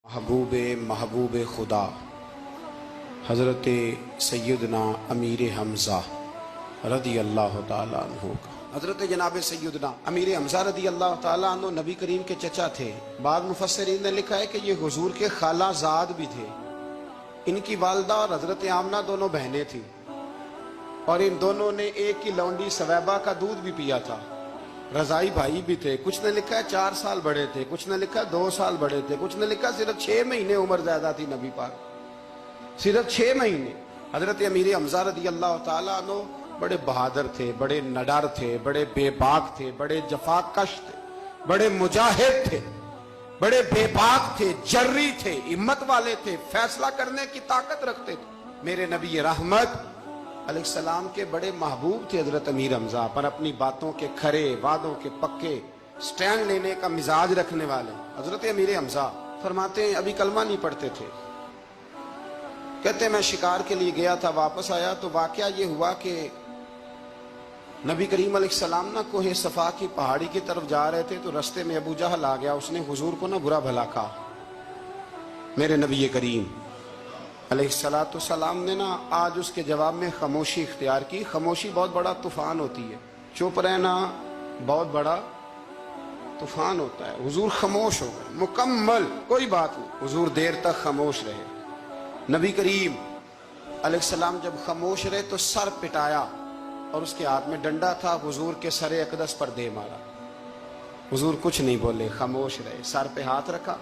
महबूब खुदा हज़रत सैयदना अमीर हमज़ा रदी अल्लाह ताला अन्हु का। हज़रत जनाब सैयदना अमीर हमज़ा रदी अल्लाह ताला अन्हु नबी करीम के चचा थे। बाद मुफस्सिरीन ने लिखा है कि ये हुजूर के खालाजाद भी थे। इनकी वालदा और हज़रत आमना दोनों बहनें थी और इन दोनों ने एक ही लौंडी सवैबा का दूध भी पिया था। रजाई भाई भी थे। कुछ ने लिखा है 4 साल बड़े थे, कुछ ने लिखा 2 साल बड़े थे, कुछ ने लिखा सिर्फ 6 महीने उम्र ज्यादा थी नबी पाक, सिर्फ 6 महीने। हजरत अमीर हमज़ा रदी अल्लाह ताला अन्हु बड़े बहादुर थे, बड़े नडर थे, बड़े बेबाक थे, बड़े जफाकश थे, बड़े मुजाहिद थे, बड़े बेबाक थे, जर्री थे, हिम्मत वाले थे, फैसला करने की ताकत रखते थे। मेरे नबी रहमत अलैहिस्सलाम के बड़े महबूब थे हजरत अमीर हमज़ा, पर अपनी बातों के खरे, वादों के पक्के, स्टैंड लेने का मिजाज रखने वाले हजरत अमीर हमज़ा फरमाते हैं अभी कलमा नहीं पढ़ते थे। कहते मैं शिकार के लिए गया था, वापस आया तो वाकया ये हुआ कि नबी करीम अलैहिस्सलाम ना कोहे सफा की पहाड़ी की तरफ जा रहे थे तो रास्ते में अबू जहल आ गया। उसने हुजूर को ना बुरा भला कहा। मेरे नबी करीम अलैहिस्सलाम ने ना आज उसके जवाब में खामोशी इख्तियार की। खामोशी बहुत बड़ा तूफान होती है, चुप रहना बहुत बड़ा तूफान होता है। हुजूर खामोश हो गए मुकम्मल, कोई बात नहीं। हुजूर देर तक खामोश रहे। नबी करीम अलैहिस्सलाम जब खामोश रहे तो सर पिटाया और उसके हाथ में डंडा था। हुजूर के सरे अकदस पर दे मारा। हुजूर कुछ नहीं बोले, खामोश रहे, सर पे हाथ रखा,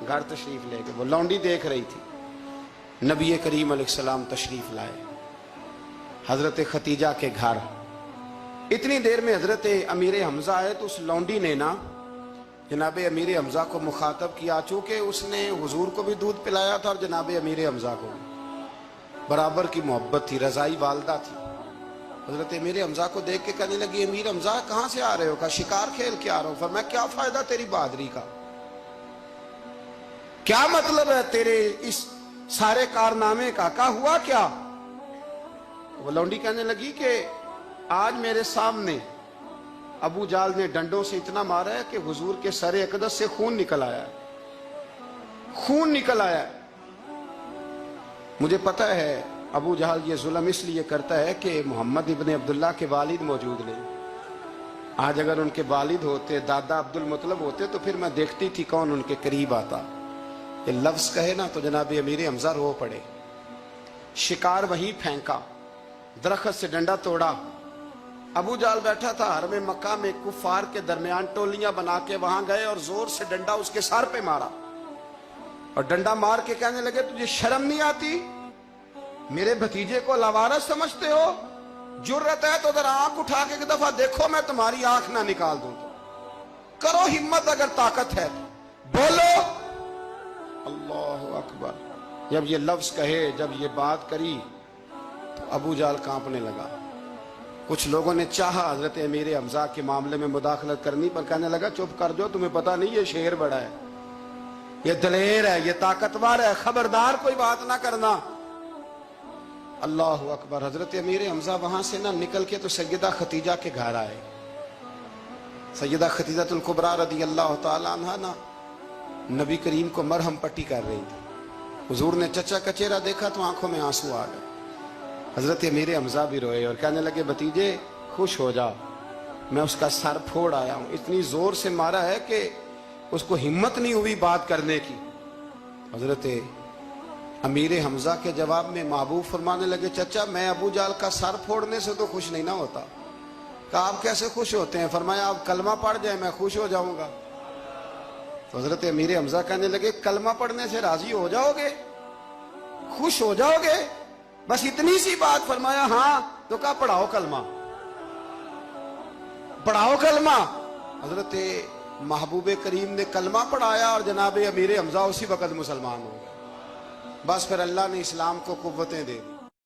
घर तशरीफ ले गए। वो लौंडी देख रही थी। नबी करीम अलैहिस्सलाम तशरीफ लाए हजरत खतीजा के घर। इतनी देर में हजरत अमीर हमज़ा आए तो उस लौंडी ने ना जनाब अमीर हमज़ा को मुखातब किया। चूंकि उसने हुजूर को भी दूध पिलाया था और जनाब अमीर हमज़ा को बराबर की मोहब्बत थी, रजाई वालदा थी। हजरत अमीर हमज़ा को देख के कहने लगी अमीर हमज़ा कहाँ से आ रहे हो? कहा शिकार खेल के आ रहा हूं। फरमाया क्या फायदा तेरी बहादुरी का, क्या मतलब है तेरे इस सारे कारनामे का हुआ क्या? वो लौंडी कहने लगी कि आज मेरे सामने अबू जाल ने डंडों से इतना मारा है कि हुजूर के सरे अकदस से खून निकल आया है, खून निकल आया है। मुझे पता है अबू जहल ये जुल्म इसलिए करता है कि मोहम्मद इब्ने अब्दुल्ला के वालिद मौजूद नहीं। आज अगर उनके वालिद होते, दादा अब्दुल मुतलब होते तो फिर मैं देखती थी कौन उनके करीब आता। ये लफ्ज कहे ना तो जनाब अमीर हमज़ा रो पड़े। शिकार वहीं फेंका, दरख्त से डंडा तोड़ा। अबू जाल बैठा था हरम मक्का में, कुफार के दरमियान टोलियां बना के वहां गए और जोर से डंडा उसके सर पे मारा और डंडा मार के कहने लगे तुझे शर्म नहीं आती? मेरे भतीजे को लवारस समझते हो? जुर्रत है तो उधर आंख उठा के एक दफा देखो, मैं तुम्हारी आंख ना निकाल दूं। करो हिम्मत, अगर ताकत है बोलो अल्लाहु अकबर। जब ये लफ्ज कहे, जब ये बात करी तो अबू जाल कांपने लगा। कुछ लोगों ने चाहा हजरत अमीर हमज़ा के मामले में मुदाखलत करनी, पर कहने लगा चुप कर दो, तुम्हें पता नहीं ये शेर बड़ा है, ये दलेर है, ये ताकतवर है, खबरदार कोई बात ना करना। अल्लाहु अकबर। हजरत अमीर हमज़ा वहां से ना निकल के तो सैयदा खतीजा के घर आए। सैयदा खतीजतुल कुबरा रदी अल्लाह ताला अन्हा ना नबी करीम को मरहम पट्टी कर रही थी। हुजूर ने चचा का चेहरा देखा तो आंखों में आंसू आ गए। हजरत अमीर हमज़ा भी रोए और कहने लगे भतीजे खुश हो जा, मैं उसका सर फोड़ आया हूं। इतनी जोर से मारा है कि उसको हिम्मत नहीं हुई बात करने की। हजरत अमीर हमज़ा के जवाब में महबूब फरमाने लगे चचा मैं अबू जाल का सर फोड़ने से तो खुश नहीं ना होता। कहा आप कैसे खुश होते हैं? फरमाया आप कलमा पढ़ जाए मैं खुश हो जाऊंगा। तो हजरत अमीर हमज़ा कहने लगे कलमा पढ़ने से राजी हो जाओगे, खुश हो जाओगे, बस इतनी सी बात? फरमाया हाँ। तो कहा पढ़ाओ कलमा, पढ़ाओ कलमा। हजरत महबूब करीम ने कलमा पढ़ाया और जनाब अमीर हमज़ा उसी वक्त मुसलमान हो गए। बस फिर अल्लाह ने इस्लाम को कुव्वतें दे दी।